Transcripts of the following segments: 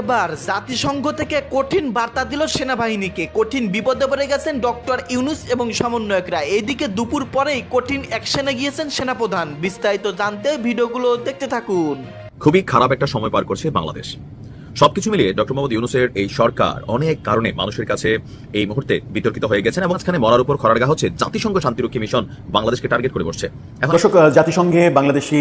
এবার জাতিসংঘ থেকে কঠিন বার্তা দিল সেনাবাহিনীকে। কঠিন বিপদে পড়ে গেছেন ডক্টর ইউনূস এবং সমন্বয়করা। এদিকে দুপুর পরেই কঠিন অ্যাকশনে গিয়েছেন সেনাপ্রধান। বিস্তারিত জানতে ভিডিওগুলো দেখতে থাকুন। খুবই খারাপ একটা সময় পার করছে বাংলাদেশ। সবকিছু মিলিয়ে ডক্টর মোহাম্মদ ইউনূসের এই সরকার অনেক কারণে মানুষের কাছে এই মুহূর্তে বিতর্কিত হয়ে গেছেন এবং আজখানে মরার উপর খড়ারগা হচ্ছে জাতিসংঘ শান্তিরক্ষী মিশন বাংলাদেশকে টার্গেট করে বসছে। দর্শক, জাতিসংঘে বাংলাদেশি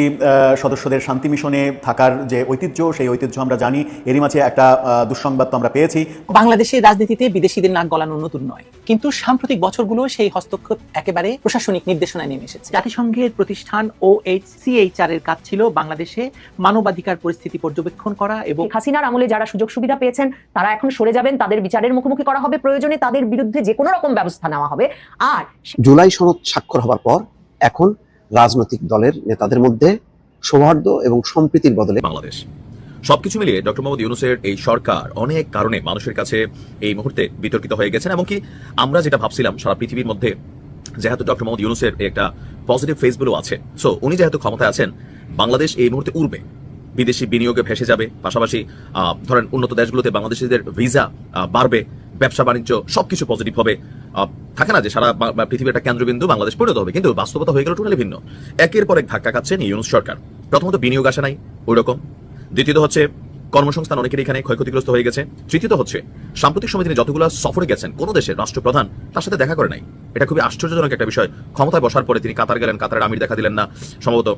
সদস্যদের শান্তি মিশনে থাকার যে ঐতিহ্য, সেই ঐতিহ্য আমরা জানি। এরই মাঝে একটা দুঃসংবাদ তো আমরা পেয়েছি। বাংলাদেশের রাজনীতিতে বিদেশিদের নাক গলানো নতুন নয়, কিন্তু সাম্প্রতিক বছরগুলো সেই হস্তক্ষেপ একেবারে প্রশাসনিক নির্দেশনায় নেমে এসেছে। জাতিসংঘের প্রতিষ্ঠান OHCHR এর কাজ ছিল বাংলাদেশে মানবাধিকার পরিস্থিতি পর্যবেক্ষণ করা এবং হাসিনার আমলে যারা সুযোগ সুবিধা পেয়েছেন তারা এখন সরে যাবেন, তাদের বিচারের মুখোমুখি করা হবে, প্রয়োজনে তাদের বিরুদ্ধে যে কোনো রকম ব্যবস্থা নেওয়া হবে। আর জুলাই সনদ স্বাক্ষর হবার পর এখন রাজনৈতিক দলের নেতাদের মধ্যে সৌহার্দ্য এবং সম্প্রীতির বদলে বাংলাদেশ। সবকিছু মিলিয়ে ডক্টর মোহাম্মদ ইউনূসের এই সরকার অনেক কারণে মানুষের কাছে এই মুহূর্তে বিতর্কিত হয়ে গেছেন। এমনকি আমরা যেটা ভাবছিলাম সারা পৃথিবীর মধ্যে যেহেতু ডক্টর মোহাম্মদ ইউনূসের একটা পজিটিভ ফেসগুলো আছে, সো উনি যেহেতু ক্ষমতায় আছেন, বাংলাদেশ এই মুহূর্তে উড়বে, বিদেশি বিনিয়োগে ভেসে যাবে, পাশাপাশি ধরেন উন্নত দেশগুলোতে বাংলাদেশিদের ভিসা বাড়বে, ব্যবসা বাণিজ্য সবকিছু পজিটিভ হবে। থাকে না যে সারা পৃথিবীর একটা কেন্দ্রবিন্দু বাংলাদেশ পরিণত হবে, কিন্তু বাস্তবতা হয়ে গেল টোটালি ভিন্ন। একের পর এক ধাক্কা খাচ্ছেন ইউনূস সরকার। প্রথমত বিনিয়োগ আসে নাই ওই রকম, দ্বিতীয়ত হচ্ছে কর্মসংস্থান অনেকের এখানে ক্ষয়ক্ষতিগ্রস্ত হয়ে গেছে, তৃতীয়ত হচ্ছে সাম্প্রতিক সময় তিনি যতগুলো সফরে গেছেন কোনো দেশের রাষ্ট্রপ্রধান তার সাথে দেখা করে নাই। এটা খুবই আশ্চর্যজনক একটা বিষয়। ক্ষমতায় বসার পরে তিনি কাতার গেলেন, কাতারের আমির দেখা দিলেন না সম্ভবত,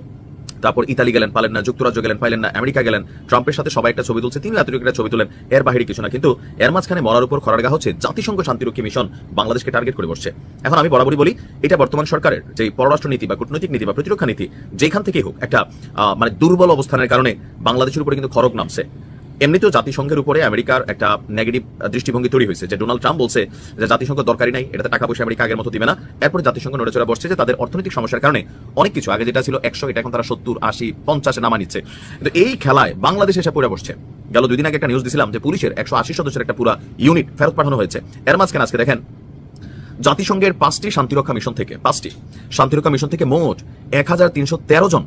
তারপর ইতালি গেলেন, পালেন না, যুক্তরাজ্য গেলেন, পাইলেন না, আমেরিকা গেলেন, ট্রাম্পের সাথে সবাই একটা ছবি তুলছে, তিনি এত একটা ছবি তুলেন, এর বাইরে কিছু না। কিন্তু এর মাঝখানে মরার উপর খড়ারগা হচ্ছে জাতিসংঘ শান্তিরক্ষী মিশন বাংলাদেশকে টার্গেট করে বসছে। এখন আমি বরাবরই বলি, এটা বর্তমান সরকারের যে পররাষ্ট্র নীতি বা কূটনৈতিক নীতি বা প্রতিরক্ষা নীতি যেখান থেকেই হোক একটা মানে দুর্বল অবস্থানের কারণে বাংলাদেশের উপরে কিন্তু খড়গ নামছে। এমনিতেও জাতিসংঘের উপরে আমেরিকার একটা নেগেটিভ দৃষ্টিভঙ্গি তৈরি হয়েছে, যে ডোনাল্ড ট্রাম্প বলছে যে জাতিসংঘ দরকারই নাই, এটাতে টাকা পয়সা আমেরিকা আগের মতো দিবে না। এরপরে জাতিসংঘ নড়েচড়া বসছে যে তাদের অর্থনৈতিক সমস্যার কারণে অনেক কিছু আগে যেটা ছিল 100 এটা এখন তারা 70, 80, 50 নামা নিচ্ছে। কিন্তু এই খেলায় বাংলাদেশ এসে পড়ে বসছে। গেল 2 দিন আগে একটা নিউজ দিছিলাম যে পুলিশের 180 সদস্যের একটা পুরো ইউনিট ফেরত পাঠানো হয়েছে। এর মাঝখানে আজকে দেখেন জাতিসংঘের 5টি শান্তিরক্ষা মিশন থেকে মোট 1313 জন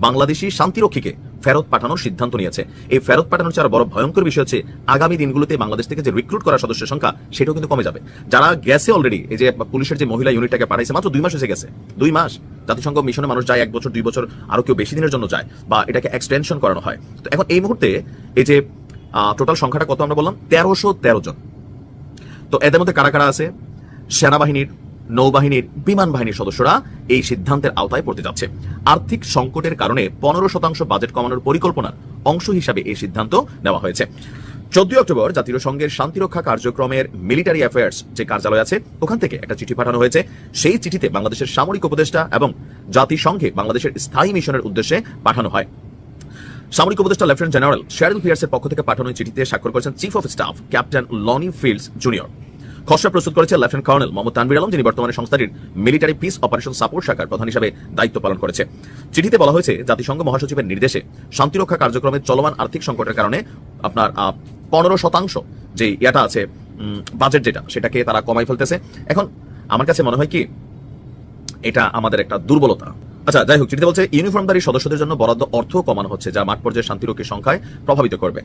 বাংলাদেশি শান্তিরক্ষীকে ফেরত পাঠানোর সিদ্ধান্ত নিয়েছে। এই ফেরত পাঠানোর চেয়ে বড় ভয়ঙ্কর বিষয় হচ্ছে আগামী দিনগুলোতে বাংলাদেশ থেকে যে রিক্রুট করা সদস্যের সংখ্যা সেটাও কিন্তু কমে যাবে। যারা গেছে অলরেডি, এই যে পুলিশের যে মহিলা ইউনিটটাকে পাঠাইছে মাত্র 2 মাস হয়ে গেছে। 2 মাস জাতিসংঘ মিশনে মানুষ যায় 1 বছর, 2 বছর, আরো কেউ বেশি দিনের জন্য যায়, বা এটাকে এক্সটেনশন করানো হয়। তো এখন এই মুহূর্তে এই যে টোটাল সংখ্যাটা কত আমরা বললাম, 1313 জন। তো এদের মধ্যে কারা কারা আছে? সেনাবাহিনীর, নৌবাহিনীর, বিমান বাহিনীর সদস্যরা এই সিদ্ধান্তের আওতায় পড়তে যাচ্ছে। আর্থিক সংকটের কারণে 15% বাজেট কমানোর পরিকল্পনার অংশ হিসাবে এই সিদ্ধান্ত নেওয়া হয়েছে। 14 অক্টোবর জাতিসংঘের শান্তিরক্ষা কার্যক্রমের মিলিটারি অ্যাফেয়ার্স যে কার্যালয় আছে ওখান থেকে একটা চিঠি পাঠানো হয়েছে। সেই চিঠিতে বাংলাদেশের সামরিক উপদেষ্টা এবং জাতিসংঘে বাংলাদেশের স্থায়ী মিশনের উদ্দেশ্যে পাঠানো হয়। সামরিক উপদেষ্টা লেফটেন্যান্ট জেনারেল শেরিল পিয়ার্সের পক্ষ থেকে পাঠানো চিঠিতে স্বাক্ষর করেছেন chief of staff captain lonely fields junior. খসড়া প্রস্তুত করেছে লেফটেন্যান্ট কর্নেল মোহাম্মদ তানভীর আলম, যিনি বর্তমানে সংস্থাটির মিলিটারি পিস অপারেশন সাপোর্ট শাখার প্রধান হিসেবে দায়িত্ব পালন করেছে। চিঠিতে বলা হয়েছে জাতিসংঘ মহাসচিবের নির্দেশে শান্তিরক্ষা কার্যক্রমের চলমান আর্থিক সংকটের কারণে আপনার 15% যে ইয়াটা আছে বাজেট, যেটা সেটাকে তারা কমাই ফেলতেছে। এখন আমার কাছে মনে হয় কি এটা আমাদের একটা দুর্বলতা। আচ্ছা, যাই হোক, চিঠিতে বলছে ইউনিফর্মধারী সদস্যদের জন্য বরাদ্দ অর্থ কমানো হচ্ছে, যা মাঠ পর্যায়ে শান্তিরক্ষীর সংখ্যায় প্রভাবিত করবে।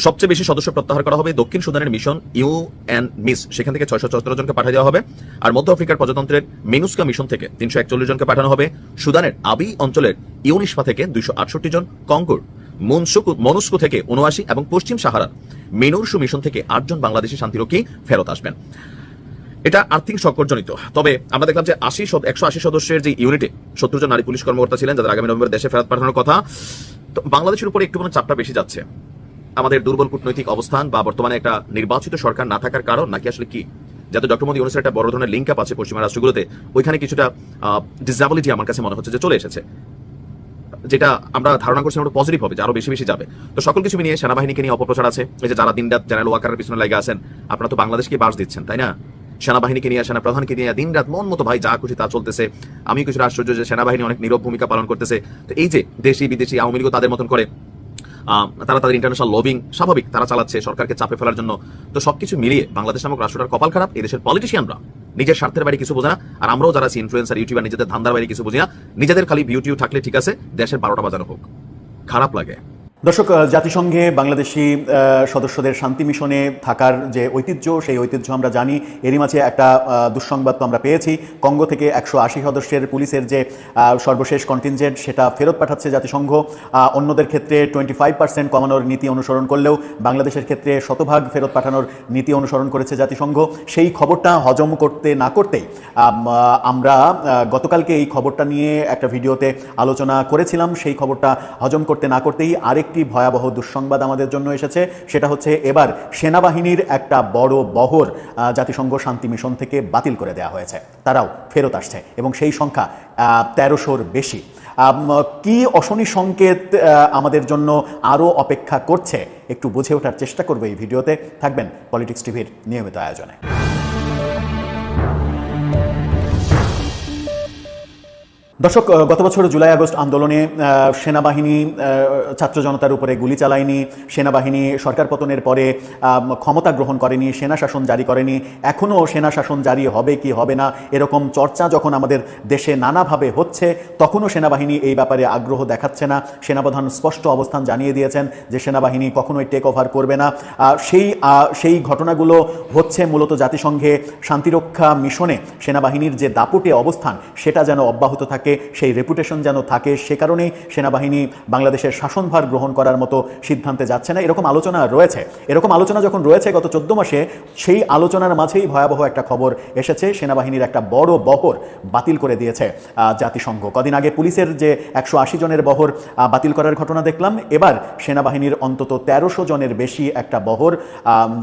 সবচেয়ে বেশি সদস্য প্রত্যাহার করা হবে দক্ষিণ সুদানের মিশন UNMISS, সেখান থেকে 674 জনকে পাঠিয়ে দেওয়া হবে। আর মধ্য আফ্রিকার প্রজাতন্ত্রের মিনুস্কা মিশন থেকে 341 জনকে পাঠানো হবে। সুদানের আবি অঞ্চলের ইউনিসফা থেকে 268 জন, কঙ্গোর মনুস্কো থেকে 79 এবং পশ্চিম সাহারার মিনুরসু মিশন থেকে 8 জন বাংলাদেশি শান্তিরক্ষী ফেরত আসবেন। এটা আর্থিক সংকটজনিত। তবে আমরা দেখলাম যে 180 সদস্যের যে ইউনিটে 70 জন নারী পুলিশ কর্মকর্তা ছিলেন, যাদের আগামী নভেম্বর দেশে ফেরত পাঠানোর কথা। তো বাংলাদেশের উপরে একটু চাপটা বেশি যাচ্ছে। আমাদের দুর্বল কূটনৈতিক অবস্থান বা বর্তমানে একটা নির্বাচিত সরকার না থাকার কারণ, নাকি আসলে কি? যাতে ডক্টর মোহাম্মদ ইউনূসের একটা বড় ধরনের লিঙ্ক আপ আছে পশ্চিমা রাষ্ট্রগুলোতে, ওইখানে কিছুটা ডিসএবিলিটি আমার কাছে মনে হচ্ছে যে চলে এসেছে, যেটা আমরা ধারণা করছি আমরা পজিটিভ হবে, যে আরো বেশি বেশি যাবে। তো সকল কিছু নিয়ে সেনাবাহিনীকে নিয়ে অপপ্রচার আছে। এই যে যারা দিনরাত জেনারেল ওয়াকারের পিছনে লেগে আছেন, আপনারা তো বাংলাদেশকে বাস দিচ্ছেন, তাই না? সেনাবাহিনীকে নিয়ে, সেনা প্রধানকে নিয়ে দিনরাত মন মতো ভাই যা খুশি তা চলতেছে। আমি কিছু আশ্চর্য যে সেনাবাহিনী অনেক নীরব ভূমিকা পালন করতেছে। তো এই যে দেশি বিদেশি আওয়ামী লীগও তাদের মতন করে তারা তাদের ইন্টারন্যাশনাল লবিং স্বাভাবিক তারা চালাচ্ছে সরকারকে চাপে ফেলার জন্য। তো সবকিছু মিলিয়ে বাংলাদেশ নামক রাষ্ট্রটার কপাল খারাপ। এই দেশের পলিটিশিয়ানরা নিজের স্বার্থের বাইরে কিছু বোঝে না, আর আমরাও যারা আছি ইনফ্লুয়েন্সার, ইউটিউবার, নিজেদের ধান্দার বাইরে কিছু বুঝি না। নিজেদের খালি ভিউ টিউ থাকলে ঠিক আছে, দেশের 12টা বাজানো হোক, খারাপ লাগে। দর্শক, জাতিসংঘে বাংলাদেশি সদস্যদের শান্তি মিশনে থাকার যে ঐতিহ্য, সেই ঐতিহ্য আমরা জানি। এরই মাঝে একটা দুঃসংবাদ তো আমরা পেয়েছি। কঙ্গো থেকে 180 সদস্যের পুলিশের যে সর্বশেষ কন্টিনজেন্ট, সেটা ফেরত পাঠাচ্ছে জাতিসংঘ। অন্যদের ক্ষেত্রে 25% কমানোর নীতি অনুসরণ করলেও বাংলাদেশের ক্ষেত্রে শতভাগ ফেরত পাঠানোর নীতি অনুসরণ করেছে জাতিসংঘ। সেই খবরটা হজম করতে না করতেই আমরা গতকালকে এই খবরটা নিয়ে একটা ভিডিওতে আলোচনা করেছিলাম। সেই খবরটা হজম করতে না করতেই আরেকটি ভয়াবহ দুঃসংবাদ আমাদের জন্য এসেছে। সেটা হচ্ছে এবার সেনাবাহিনীর একটা বড় বহর জাতিসংঘ শান্তি মিশন থেকে বাতিল করে দেওয়া হয়েছে। তারাও ফেরত আসছে এবং সেই সংখ্যা 1300-র বেশি। কি অশনি সংকেত আমাদের জন্য আরও অপেক্ষা করছে, একটু বুঝে ওঠার চেষ্টা করবে এই ভিডিওতে। থাকবেন পলিটিক্স টিভির নিয়মিত আয়োজনে। দর্শক, গত বছর জুলাই আগস্ট আন্দোলনে সেনাবাহিনী ছাত্র জনতার উপরে গুলি চালায়নি, সেনাবাহিনী সরকার পতনের পরে ক্ষমতা গ্রহণ করেনি, সেনা শাসন জারি করেনি। এখনও সেনা শাসন জারি হবে কি হবে না এরকম চর্চা যখন আমাদের দেশে নানাভাবে হচ্ছে, তখনও সেনাবাহিনী এই ব্যাপারে আগ্রহ দেখাচ্ছে না। সেনাপ্রধান স্পষ্ট অবস্থান জানিয়ে দিয়েছেন যে সেনাবাহিনী কখনোই টেক ওভার করবে না। সেই ঘটনাগুলো হচ্ছে মূলত জাতিসংঘে শান্তিরক্ষা মিশনে সেনাবাহিনীর যে দাপুটে অবস্থান, সেটা যেন অব্যাহত থাকে, সেই রেপুটেশন যেন থাকে। সে কারণেই সেনাবাহিনী বাংলাদেশের শাসনভার গ্রহণ করার মতো সিদ্ধান্তে যাচ্ছে না, এরকম আলোচনা রয়েছে। এরকম আলোচনা যখন রয়েছে গত 14 মাসে, সেই আলোচনার মাঝেই ভয়াবহ একটা খবর এসেছে। সেনাবাহিনীর একটা বড় বহর বাতিল করে দিয়েছে জাতিসংঘ। কদিন আগে পুলিশের যে 180 জনের বহর বাতিল করার ঘটনা দেখলাম, এবার সেনাবাহিনীর অন্তত 1300 জনের বেশি একটা বহর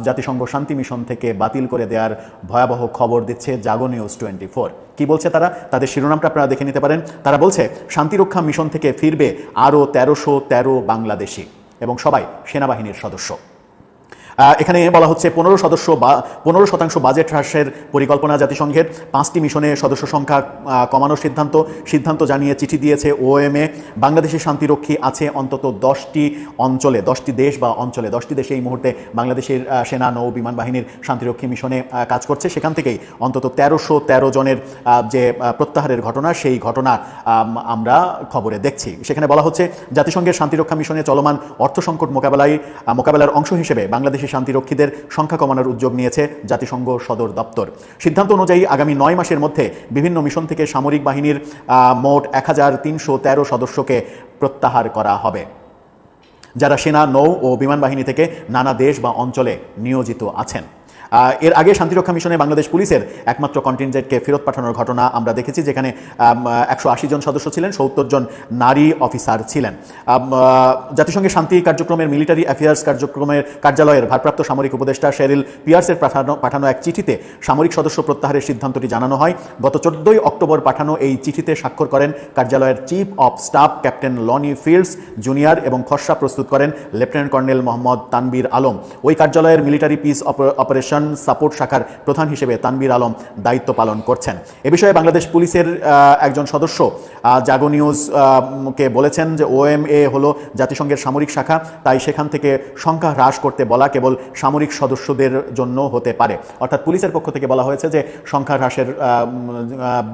জাতিসংঘ শান্তি মিশন থেকে বাতিল করে দেওয়ার ভয়াবহ খবর দিচ্ছে জাগো নিউজ 24। কি বলছে তারা? তাদের শিরোনামটা আপনারা দেখে নিতে পারেন। তারা বলছে শান্তিরক্ষা মিশন থেকে ফিরবে আরও 1313 বাংলাদেশি এবং সবাই সেনাবাহিনীর সদস্য। এখানে বলা হচ্ছে 15% বাজেট হ্রাসের পরিকল্পনা জাতিসংঘের। 5টি মিশনে সদস্য সংখ্যা কমানোর সিদ্ধান্ত জানিয়ে চিঠি দিয়েছে ওএমএ। বাংলাদেশের শান্তিরক্ষী আছে অন্তত 10টি অঞ্চলে, 10টি দেশ বা অঞ্চলে। 10টি দেশে এই মুহূর্তে বাংলাদেশের সেনা নৌ বিমান বাহিনীর শান্তিরক্ষী মিশনে কাজ করছে। সেখান থেকেই অন্তত 1313 জনের যে প্রত্যাহারের ঘটনা, সেই ঘটনা আমরা খবরে দেখছি। সেখানে বলা হচ্ছে জাতিসংঘের শান্তিরক্ষা মিশনে চলমান অর্থ সংকট মোকাবেলার অংশ হিসেবে বাংলাদেশ শান্তিরক্ষীদের সংখ্যা কমানোর উদ্যোগ নিয়েছে জাতিসংঘ সদর দপ্তর। সিদ্ধান্ত অনুযায়ী আগামী 9 মাসের মধ্যে বিভিন্ন মিশন থেকে সামরিক বাহিনীর মোট 1313 সদস্যকে প্রত্যাহার করা হবে, যারা সেনা নৌ ও বিমান বাহিনী থেকে নানা দেশ বা অঞ্চলে নিয়োজিত আছেন। এর আগে শান্তিরক্ষা মিশনে বাংলাদেশ পুলিশের একমাত্র কন্টিনজেন্টকে ফেরত পাঠানোর ঘটনা আমরা দেখেছি, যেখানে 180 জন সদস্য ছিলেন, 70 জন নারী অফিসার ছিলেন। জাতিসংঘের শান্তি কার্যক্রমের মিলিটারি অ্যাফেয়ার্স কার্যালয়ের ভারপ্রাপ্ত সামরিক উপদেষ্টা শেরিল পিয়ার্সের পাঠানো এক চিঠিতে সামরিক সদস্য প্রত্যাহারের সিদ্ধান্তটি জানানো হয়। গত 14 অক্টোবর পাঠানো এই চিঠিতে স্বাক্ষর করেন কার্যালয়ের chief of staff captain lonely fields junior এবং খসড়া প্রস্তুত করেন লেফটেন্যান্ট কর্নেল মোহাম্মদ তানবীর আলম। ওই কার্যালয়ের মিলিটারি পিস অপারেশন সাপোর্ট শাখার প্রধান হিসেবে তানবীর আলম দায়িত্ব পালন করছেন। এ বিষয়ে বাংলাদেশ পুলিশের একজন সদস্য জাগো নিউজ কে বলেছেন যে ওএমএ হলো জাতিসংঘের সামরিক শাখা, তাই সেখান থেকে সংখ্যা হ্রাস করতে বলা কেবল সামরিক সদস্যদের জন্য হতে পারে। অর্থাৎ পুলিশের পক্ষ থেকে বলা হয়েছে যে সংখ্যা হ্রাসের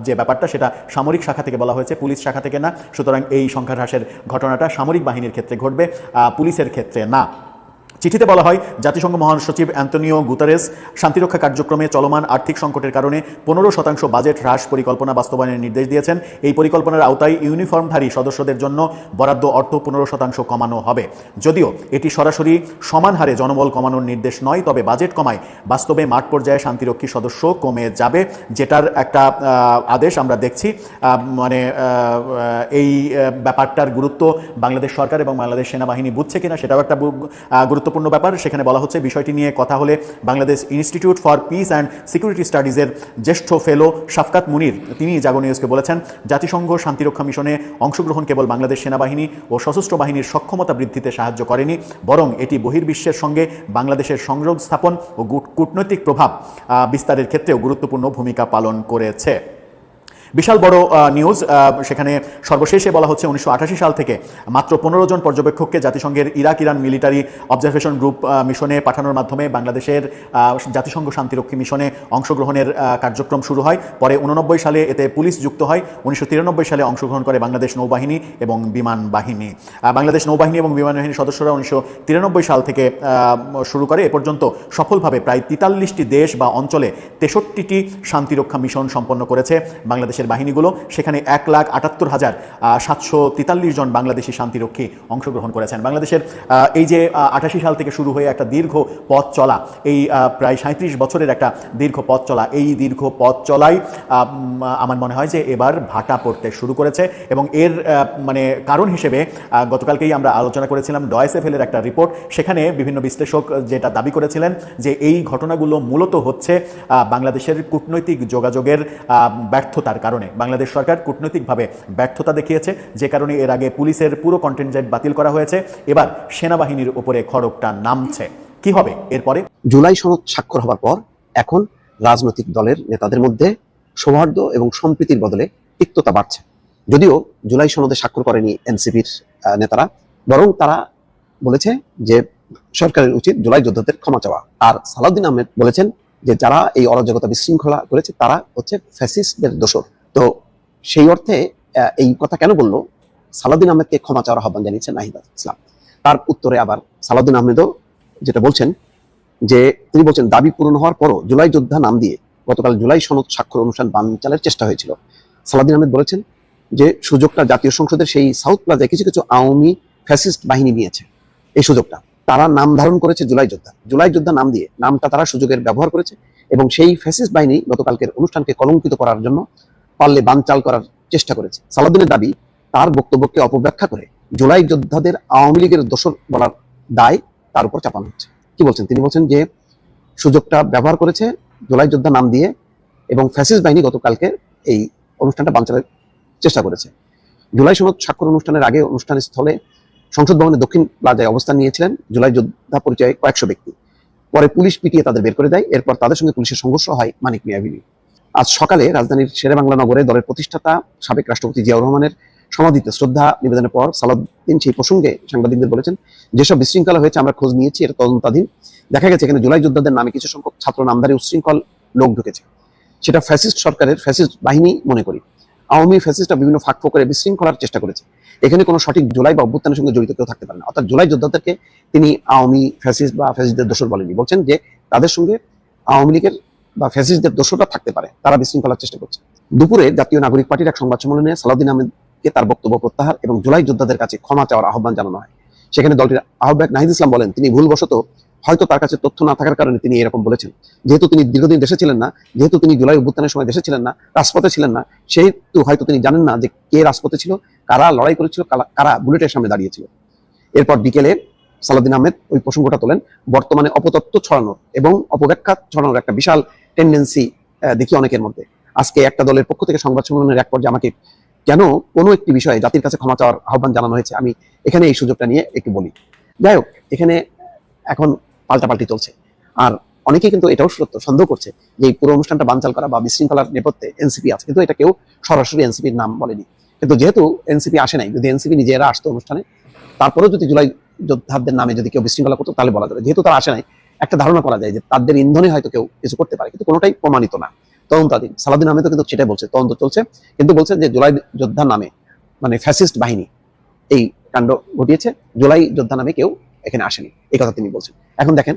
যে ব্যাপারটা, সেটা সামরিক শাখা থেকে বলা হয়েছে, পুলিশ শাখা থেকে না। সুতরাং এই সংখ্যা হ্রাসের ঘটনাটা সামরিক বাহিনীর ক্ষেত্রে ঘটবে, পুলিশের ক্ষেত্রে না। চিঠিতে বলা হয় জাতিসংঘ মহাসচিব অ্যান্তোনিও গুতারেস শান্তিরক্ষা কার্যক্রমে চলমান আর্থিক সংকটের কারণে 15% বাজেট হ্রাস পরিকল্পনা বাস্তবায়নের নির্দেশ দিয়েছেন। এই পরিকল্পনার আওতায় ইউনিফর্মধারী সদস্যদের জন্য বরাদ্দ অর্থ 15% কমানো হবে। যদিও এটি সরাসরি সমান হারে জনবল কমানোর নির্দেশ নয়, তবে বাজেট কমায় বাস্তবে মাঠ পর্যায়ে শান্তিরক্ষী সদস্য কমে যাবে, যেটার একটা আদেশ আমরা দেখছি। মানে এই ব্যাপারটার গুরুত্ব বাংলাদেশ সরকার এবং বাংলাদেশ সেনাবাহিনী বুঝছে কিনা সেটাও একটা গুরুত্বপূর্ণ ব্যাপার। সেখানে বলা হচ্ছে বিষয়টি নিয়ে কথা হলে Bangladesh institute for peace and security স্টাডিজের জ্যেষ্ঠ ফেলো শাফকাত মুনির তিনি জাগো নিউজকে বলেছেন, জাতিসংঘ শান্তিরক্ষা মিশনে অংশগ্রহণ কেবল বাংলাদেশ সেনাবাহিনী ও সশস্ত্র বাহিনীর সক্ষমতা বৃদ্ধিতে সাহায্য করেনি, বরং এটি বহির্বিশ্বের সঙ্গে বাংলাদেশের সংযোগ স্থাপন ও কূটনৈতিক প্রভাব বিস্তারের ক্ষেত্রেও গুরুত্বপূর্ণ ভূমিকা পালন করেছে। বিশাল বড় নিউজ। সেখানে সর্বশেষে বলা হচ্ছে 1988 সাল থেকে মাত্র 15 জন পর্যবেক্ষককে জাতিসংঘের ইরান মিলিটারি অবজারভেশন গ্রুপ মিশনে পাঠানোর মাধ্যমে বাংলাদেশের জাতিসংঘ শান্তিরক্ষী মিশনে অংশগ্রহণের কার্যক্রম শুরু হয়। পরে 1989 সালে এতে পুলিশ যুক্ত হয়। 1993 সালে অংশগ্রহণ করে বাংলাদেশ নৌবাহিনী এবং বিমান বাহিনী। বাংলাদেশ নৌবাহিনী এবং বিমান বাহিনীর সদস্যরা 1993 সাল থেকে শুরু করে এ পর্যন্ত সফলভাবে প্রায় 43টি দেশ বা অঞ্চলে 63টি শান্তিরক্ষা মিশন সম্পন্ন করেছে বাংলাদেশের বাহিনীগুলো। সেখানে 1,78,743 জন বাংলাদেশি শান্তিরক্ষী অংশগ্রহণ করেছেন। বাংলাদেশের এই যে 88 সাল থেকে শুরু হয়ে একটা দীর্ঘ পথ চলা, এই প্রায় 37 বছরের একটা দীর্ঘ পথ চলা, এই দীর্ঘ পথ চলাই আমার মনে হয় যে এবার ভাটা পড়তে শুরু করেছে। এবং এর মানে কারণ হিসেবে গতকালকেই আমরা আলোচনা করেছিলাম ডয়েসেফেলের একটা রিপোর্ট। সেখানে বিভিন্ন বিশ্লেষক যেটা দাবি করেছিলেন যে এই ঘটনাগুলো মূলত হচ্ছে বাংলাদেশের কূটনৈতিক যোগাযোগের ব্যর্থতার কারণে। বাংলাদেশ সরকার কূটনৈতিকভাবে ব্যর্থতা দেখিয়েছে, যে কারণে এর আগে পুলিশের পুরো কন্টিনজেন্ট বাতিল করা হয়েছে। এবার সেনাবাহিনীর উপরে খড়গটা নামছে। কি হবে এরপরে? জুলাই সনদ স্বাক্ষর হবার পর এখন রাজনৈতিক দলের নেতাদের মধ্যে সৌহার্দ্য এবং সম্প্রীতির বদলে তিক্ততা বাড়ছে। যদিও জুলাই সনদে স্বাক্ষর করেনি এনসিপির নেতারা, বরং তারা বলেছে যে সরকারের উচিত জুলাই যোদ্ধাদের ক্ষমা চাওয়া। আর সালাউদ্দিন আহমেদ বলেছেন যে যারা এই অরাজকতা বিশৃঙ্খলা করেছে তারা হচ্ছে ফ্যাসিস্টদের দোসর। তো সেই অর্থে এই কথা কেন বললো? সালাউদ্দিন আহমেদকে ক্ষমা চাওয়ার আহ্বান জানিয়েছেন নাহিদ ইসলাম। তার উত্তরে আবার সালাউদ্দিন আহমেদও যেটা বলছেন যে তিনি বলছেন দাবি পূরণ হওয়ার পরও জুলাই যোদ্ধা নাম দিয়ে গতকাল জুলাই সনদ স্বাক্ষর অনুষ্ঠান বানচালের চেষ্টা হয়েছিল। সালাউদ্দিন আহমেদ বলেছেন যে সুযোগটা জাতীয় সংসদের সেই সাউথ প্লাজায় কিছু কিছু আওয়ামী ফ্যাসিস্ট বাহিনী নিয়েছে। এই সুযোগটা তারা নাম ধারণ করেছে জুলাই যোদ্ধা। জুলাই যোদ্ধা নাম দিয়ে নামটা তারা সুযোগের ব্যবহার করেছে এবং সেই ফ্যাসিস্ট বাহিনী গতকালকের অনুষ্ঠানকে কলঙ্কিত করার জন্য পারলে বানচাল করার চেষ্টা করেছে। সালাউদ্দিনের দাবি তার বক্তব্যকে অপব্যাখ্যা করে জুলাই যোদ্ধাদের আওয়ামী লীগের দোসর বলার দায় তার উপর চাপানো হচ্ছে। কি বলছেন? তিনি বলছেন যে সুযোগটা ব্যবহার করেছে জুলাই যোদ্ধা নাম দিয়ে এবং ফ্যাসিস্ট বাহিনী গতকালকে এই অনুষ্ঠানটা বানচালের চেষ্টা করেছে। জুলাই সনদ স্বাক্ষর অনুষ্ঠানের আগে অনুষ্ঠানের স্থলে সংসদ ভবনের দক্ষিণ প্লাজায় অবস্থান নিয়েছিলেন জুলাই যোদ্ধা পরিচয়ে কয়েকশো ব্যক্তি। পরে পুলিশ পিটিয়ে তাদের বের করে দেয়। এরপর তাদের সঙ্গে পুলিশের সংঘর্ষ হয় মানিক মিয়া ভিলি। আজ সকালে রাজধানীর শেরেবাংলা নগরে দলের প্রতিষ্ঠাতা সাবেক রাষ্ট্রপতি জিয়াউর রহমানের সমাধিতে শ্রদ্ধা নিবেদনের পর সালাউদ্দিন সেই প্রসঙ্গে সাংবাদিকদের বলেছেন, যেসব বিশৃঙ্খলা হয়েছে আমরা খোঁজ নিয়েছি, এটা তদন্তাধীন। দেখা গেছে এখানে জুলাই যোদ্ধাদের নামে কিছু সংখ্যক ছাত্র নামধারী উচ্ছৃঙ্খল লোক ঢুকেছে। সেটা ফ্যাসিস্ট সরকারের ফ্যাসিস্ট বাহিনী মনে করি। আওয়ামী ফ্যাসিস্টরা বিভিন্ন ফাঁক ফোকরে বিশৃঙ্খলার চেষ্টা করেছে। এখানে কোনো সঠিক জুলাই বা অভ্যুত্থানের সঙ্গে জড়িত কেউ থাকতে পারে না। অর্থাৎ জুলাই যোদ্ধাদেরকে তিনি আওয়ামী ফ্যাসিস্ট বা ফ্যাসিস্টদের দোসর বলেনি, বলছেন যে তাদের সঙ্গে আওয়ামী লীগের বা ফ্যাসিস্টদের দোসররা থাকতে পারে, তারা বিশৃঙ্খলার চেষ্টা করছে। দুপুরে জাতীয় নাগরিক পার্টির এক সংবাদ সম্মেলনে সালাউদ্দিন আহমেদকে তার বক্তব্য প্রত্যাহার এবং জুলাই যোদ্ধাদের কাছে ক্ষমা চাওয়ার আহ্বান জানানো হয়। সেখানে দলটির আহ্বায়ক নাহিদ ইসলাম বলেন, তিনি ভুলবশত হয়তো তার কাছে তথ্য না থাকার কারণে তিনি এরকম বলেছেন। যেহেতু তিনি দীর্ঘদিন দেশে ছিলেন না, যেহেতু তিনি জুলাই অভ্যুত্থানের সময় দেশে ছিলেন না, রাজপথে ছিলেন না, সেহেতু হয়তো তিনি জানেন না যে কে রাজপথে ছিল, কারা লড়াই করেছিল, কারা বুলেটের সামনে দাঁড়িয়েছিল। এরপর বিকেলে সালাউদ্দিন আহমেদ ওই প্রসঙ্গটা তোলেন। বর্তমানে অপতথ্য ছড়ানোর এবং অপব্যাখ্যা ছড়ানোর একটা বিশাল টেন্ডেন্সি দেখি অনেকের মধ্যে। আজকে একটা দলের পক্ষ থেকে সংবাদ সম্মেলনের এক পর্যায়ে আমাকে কেন কোনো একটি বিষয়ে জাতির কাছে ক্ষমা চাওয়ার আহ্বান জানানো হয়েছে, আমি এখানে এই সুযোগটা নিয়ে একটু বলি। যাই হোক, এখানে এখন পাল্টাপাল্টি চলছে। আর অনেকেই কিন্তু এটাও সন্দেহ করছে যে এই পুরো অনুষ্ঠানটা বানচাল করা বা বিশৃঙ্খলার নেপথ্যে এনসিপি আছে, কিন্তু এটা কেউ সরাসরি এনসিপির নাম বলেনি। কিন্তু যেহেতু এনসিপি আসে নাই, যদি এনসিপি নিজেরা আসতো অনুষ্ঠানে, তারপরেও যদি জুলাই যোদ্ধাদের নামে যদি কেউ বিশৃঙ্খলা করতো তাহলে বলা যাবে। যেহেতু তারা আসে নাই, একটা ধারণা করা যায় যে তাদের ইন্ধনে হয়তো কেউ কিছু করতে পারে, কিন্তু কোনোটাই প্রমাণিত না। তদন্তাধীন। সালাউদ্দিন আহমেদও কিন্তু সেটাই বলছে, তদন্ত চলছে, কিন্তু বলছে যে জুলাই যোদ্ধা নামে মানে ফ্যাসিস্ট বাহিনী এই কাণ্ড ঘটিয়েছে, জুলাই যোদ্ধা নামে কেউ এখানে আসেনি, এই কথা তিনি বলছেন। এখন দেখেন